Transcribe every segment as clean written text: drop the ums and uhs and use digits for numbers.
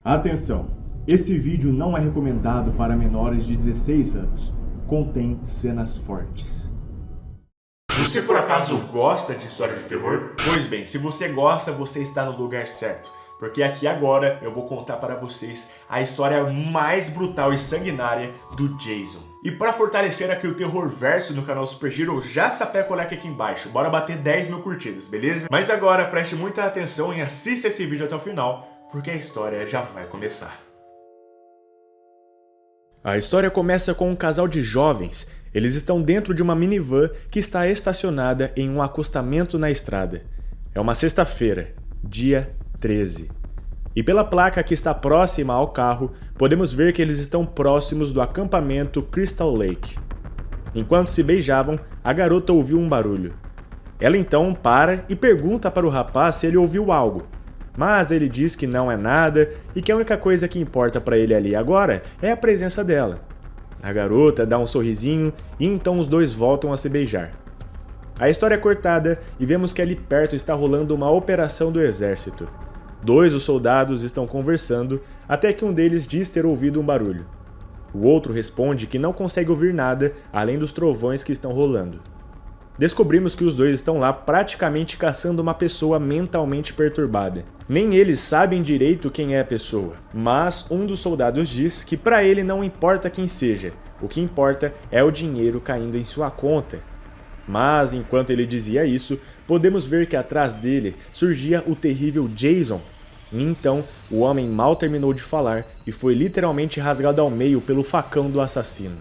Atenção! Esse vídeo não é recomendado para menores de 16 anos. Contém cenas fortes. Você por acaso gosta de história de terror? Pois bem, se você gosta, você está no lugar certo. Porque aqui agora eu vou contar para vocês a história mais brutal e sanguinária do Jason. E para fortalecer aqui o terror verso no canal Super Hero, já sapeca o like aqui embaixo. Bora bater 10 mil curtidas, beleza? Mas agora preste muita atenção e assista esse vídeo até o final, porque a história já vai começar. A história começa com um casal de jovens. Eles estão dentro de uma minivan que está estacionada em um acostamento na estrada. É uma sexta-feira, dia 13. E pela placa que está próxima ao carro, podemos ver que eles estão próximos do acampamento Crystal Lake. Enquanto se beijavam, a garota ouviu um barulho. Ela então para e pergunta para o rapaz se ele ouviu algo. Mas ele diz que não é nada e que a única coisa que importa para ele ali agora é a presença dela. A garota dá um sorrisinho e então os dois voltam a se beijar. A história é cortada e vemos que ali perto está rolando uma operação do exército. Dois dos soldados estão conversando até que um deles diz ter ouvido um barulho. O outro responde que não consegue ouvir nada além dos trovões que estão rolando. Descobrimos que os dois estão lá praticamente caçando uma pessoa mentalmente perturbada. Nem eles sabem direito quem é a pessoa, mas um dos soldados diz que para ele não importa quem seja, o que importa é o dinheiro caindo em sua conta. Mas enquanto ele dizia isso, podemos ver que atrás dele surgia o terrível Jason. E então, o homem mal terminou de falar e foi literalmente rasgado ao meio pelo facão do assassino.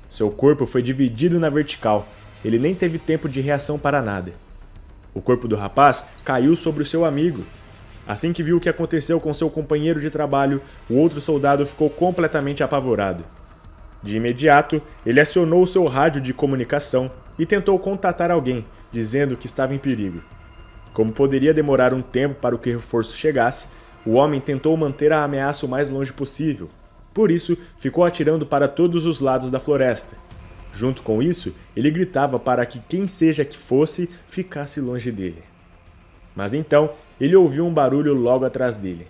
Seu corpo foi dividido na vertical. Ele nem teve tempo de reação para nada. O corpo do rapaz caiu sobre o seu amigo. Assim que viu o que aconteceu com seu companheiro de trabalho, o outro soldado ficou completamente apavorado. De imediato, ele acionou o seu rádio de comunicação e tentou contatar alguém, dizendo que estava em perigo. Como poderia demorar um tempo para que o reforço chegasse, o homem tentou manter a ameaça o mais longe possível. Por isso, ficou atirando para todos os lados da floresta. Junto com isso, ele gritava para que quem seja que fosse, ficasse longe dele. Mas então, ele ouviu um barulho logo atrás dele.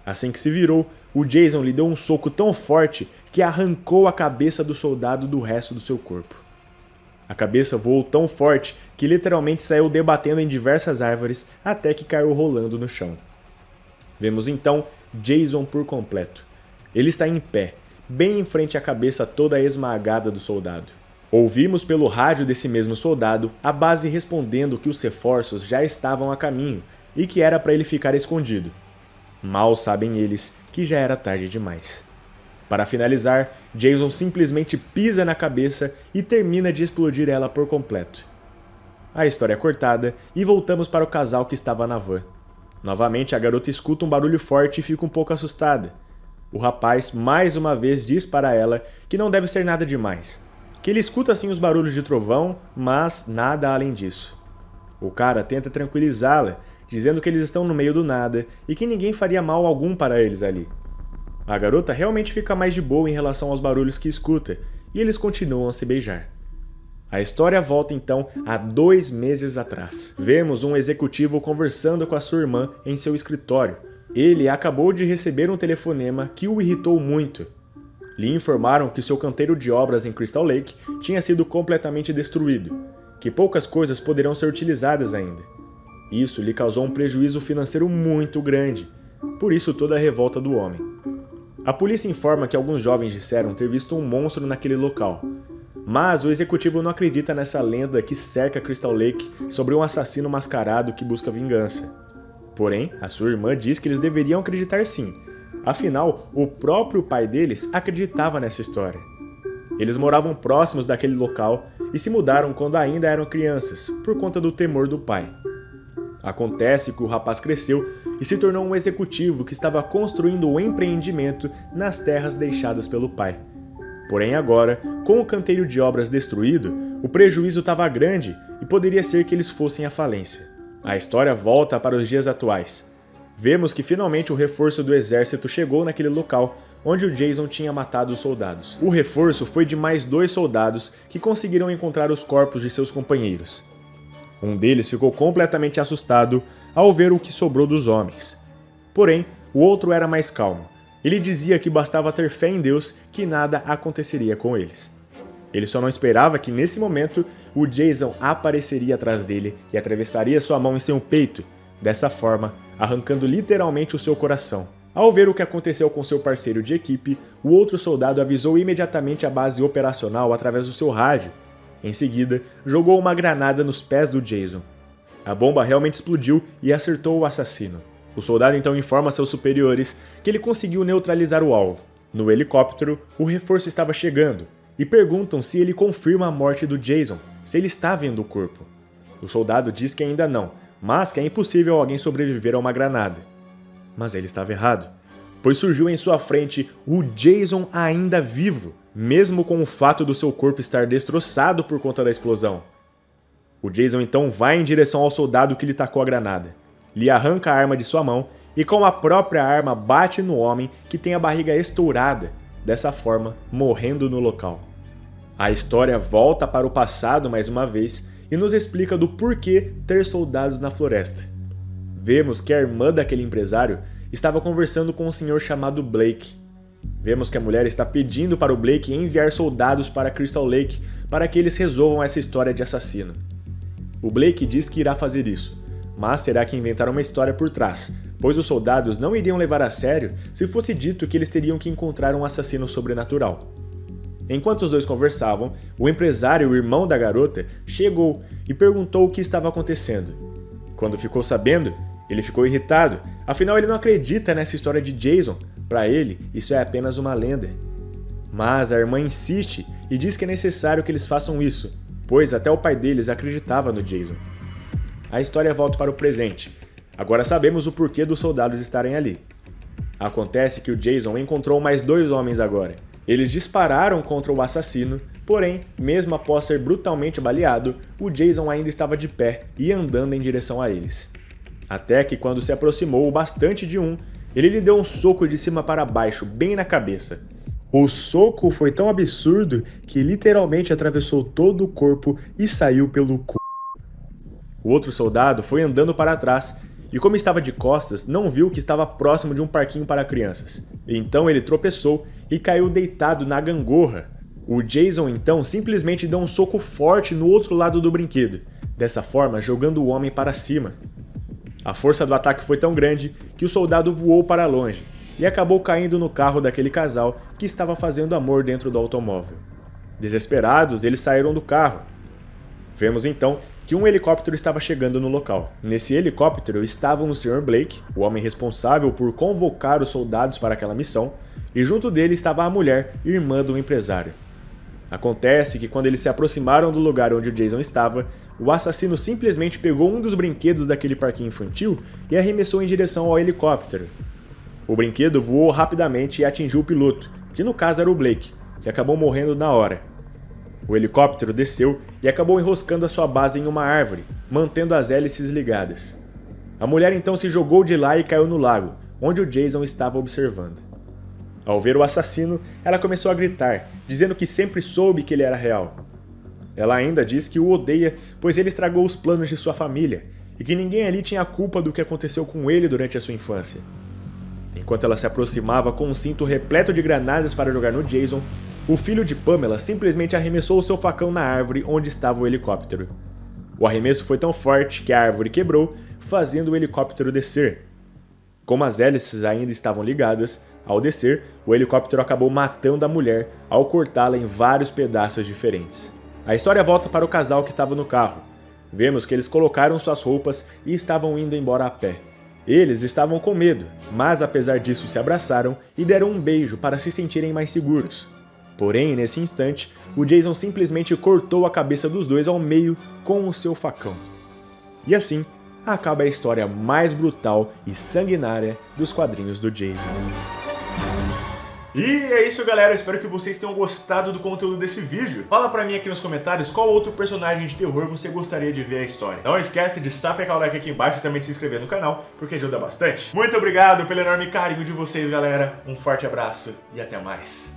Assim que se virou, o Jason lhe deu um soco tão forte que arrancou a cabeça do soldado do resto do seu corpo. A cabeça voou tão forte que literalmente saiu debatendo em diversas árvores até que caiu rolando no chão. Vemos então Jason por completo. Ele está em pé, bem em frente à cabeça toda esmagada do soldado. Ouvimos pelo rádio desse mesmo soldado a base respondendo que os reforços já estavam a caminho e que era para ele ficar escondido. Mal sabem eles que já era tarde demais. Para finalizar, Jason simplesmente pisa na cabeça e termina de explodir ela por completo. A história é cortada e voltamos para o casal que estava na van. Novamente a garota escuta um barulho forte e fica um pouco assustada. O rapaz mais uma vez diz para ela que não deve ser nada demais, que ele escuta sim os barulhos de trovão, mas nada além disso. O cara tenta tranquilizá-la, dizendo que eles estão no meio do nada e que ninguém faria mal algum para eles ali. A garota realmente fica mais de boa em relação aos barulhos que escuta, e eles continuam a se beijar. A história volta então a 2 meses atrás. Vemos um executivo conversando com a sua irmã em seu escritório. Ele acabou de receber um telefonema que o irritou muito. Lhe informaram que seu canteiro de obras em Crystal Lake tinha sido completamente destruído, que poucas coisas poderão ser utilizadas ainda. Isso lhe causou um prejuízo financeiro muito grande, por isso toda a revolta do homem. A polícia informa que alguns jovens disseram ter visto um monstro naquele local, mas o executivo não acredita nessa lenda que cerca Crystal Lake sobre um assassino mascarado que busca vingança. Porém, a sua irmã diz que eles deveriam acreditar sim. Afinal, o próprio pai deles acreditava nessa história. Eles moravam próximos daquele local e se mudaram quando ainda eram crianças, por conta do temor do pai. Acontece que o rapaz cresceu e se tornou um executivo que estava construindo um empreendimento nas terras deixadas pelo pai. Porém agora, com o canteiro de obras destruído, o prejuízo estava grande e poderia ser que eles fossem à falência. A história volta para os dias atuais. Vemos que finalmente o reforço do exército chegou naquele local onde o Jason tinha matado os soldados. O reforço foi de mais 2 soldados que conseguiram encontrar os corpos de seus companheiros. Um deles ficou completamente assustado ao ver o que sobrou dos homens. Porém, o outro era mais calmo, Ele dizia que bastava ter fé em Deus que nada aconteceria com eles. Ele só não esperava que nesse momento o Jason apareceria atrás dele e atravessaria sua mão em seu peito, dessa forma arrancando literalmente o seu coração. Ao ver o que aconteceu com seu parceiro de equipe, o outro soldado avisou imediatamente a base operacional através do seu rádio. Em seguida, jogou uma granada nos pés do Jason. A bomba realmente explodiu e acertou o assassino. O soldado então informa seus superiores que ele conseguiu neutralizar o alvo. No helicóptero, o reforço estava chegando e perguntam se ele confirma a morte do Jason, se ele está vendo o corpo. O soldado diz que ainda não, mas que é impossível alguém sobreviver a uma granada. Mas ele estava errado, pois surgiu em sua frente o Jason ainda vivo, mesmo com o fato do seu corpo estar destroçado por conta da explosão. O Jason então vai em direção ao soldado que lhe tacou a granada, lhe arranca a arma de sua mão e com a própria arma bate no homem que tem a barriga estourada, dessa forma morrendo no local. A história volta para o passado mais uma vez e nos explica do porquê ter soldados na floresta. Vemos que a irmã daquele empresário estava conversando com um senhor chamado Blake. Vemos que a mulher está pedindo para o Blake enviar soldados para Crystal Lake para que eles resolvam essa história de assassino. O Blake diz que irá fazer isso, mas será que inventaram uma história por trás, pois os soldados não iriam levar a sério se fosse dito que eles teriam que encontrar um assassino sobrenatural. Enquanto os dois conversavam, o empresário, o irmão da garota, chegou e perguntou o que estava acontecendo. Quando ficou sabendo, ele ficou irritado, afinal ele não acredita nessa história de Jason. Para ele, isso é apenas uma lenda. Mas a irmã insiste e diz que é necessário que eles façam isso, pois até o pai deles acreditava no Jason. A história volta para o presente. Agora sabemos o porquê dos soldados estarem ali. Acontece que o Jason encontrou mais 2 homens agora. Eles dispararam contra o assassino, porém, mesmo após ser brutalmente baleado, o Jason ainda estava de pé e andando em direção a eles. Até que quando se aproximou bastante de um, ele lhe deu um soco de cima para baixo, bem na cabeça. O soco foi tão absurdo que literalmente atravessou todo o corpo e saiu pelo cu. O outro soldado foi andando para trás e, como estava de costas, não viu que estava próximo de um parquinho para crianças. Então ele tropeçou e caiu deitado na gangorra. O Jason então simplesmente deu um soco forte no outro lado do brinquedo, dessa forma jogando o homem para cima. A força do ataque foi tão grande que o soldado voou para longe e acabou caindo no carro daquele casal que estava fazendo amor dentro do automóvel. Desesperados, eles saíram do carro. Vemos então que um helicóptero estava chegando no local. Nesse helicóptero estavam o Sr. Blake, o homem responsável por convocar os soldados para aquela missão, e junto dele estava a mulher, irmã do empresário. Acontece que quando eles se aproximaram do lugar onde o Jason estava, o assassino simplesmente pegou um dos brinquedos daquele parquinho infantil e arremessou em direção ao helicóptero. O brinquedo voou rapidamente e atingiu o piloto, que no caso era o Blake, que acabou morrendo na hora. O helicóptero desceu e acabou enroscando a sua base em uma árvore, mantendo as hélices ligadas. A mulher então se jogou de lá e caiu no lago, onde o Jason estava observando. Ao ver o assassino, ela começou a gritar, dizendo que sempre soube que ele era real. Ela ainda diz que o odeia, pois ele estragou os planos de sua família, e que ninguém ali tinha culpa do que aconteceu com ele durante a sua infância. Enquanto ela se aproximava com um cinto repleto de granadas para jogar no Jason, o filho de Pamela simplesmente arremessou o seu facão na árvore onde estava o helicóptero. O arremesso foi tão forte que a árvore quebrou, fazendo o helicóptero descer. Como as hélices ainda estavam ligadas, ao descer, o helicóptero acabou matando a mulher ao cortá-la em vários pedaços diferentes. A história volta para o casal que estava no carro. Vemos que eles colocaram suas roupas e estavam indo embora a pé. Eles estavam com medo, mas apesar disso se abraçaram e deram um beijo para se sentirem mais seguros. Porém, nesse instante, o Jason simplesmente cortou a cabeça dos dois ao meio com o seu facão. E assim, acaba a história mais brutal e sanguinária dos quadrinhos do Jason. E é isso, galera, eu espero que vocês tenham gostado do conteúdo desse vídeo. Fala pra mim aqui nos comentários qual outro personagem de terror você gostaria de ver a história. Não esquece de sapecar o like aqui embaixo e também de se inscrever no canal, porque ajuda bastante. Muito obrigado pelo enorme carinho de vocês, galera. Um forte abraço e até mais.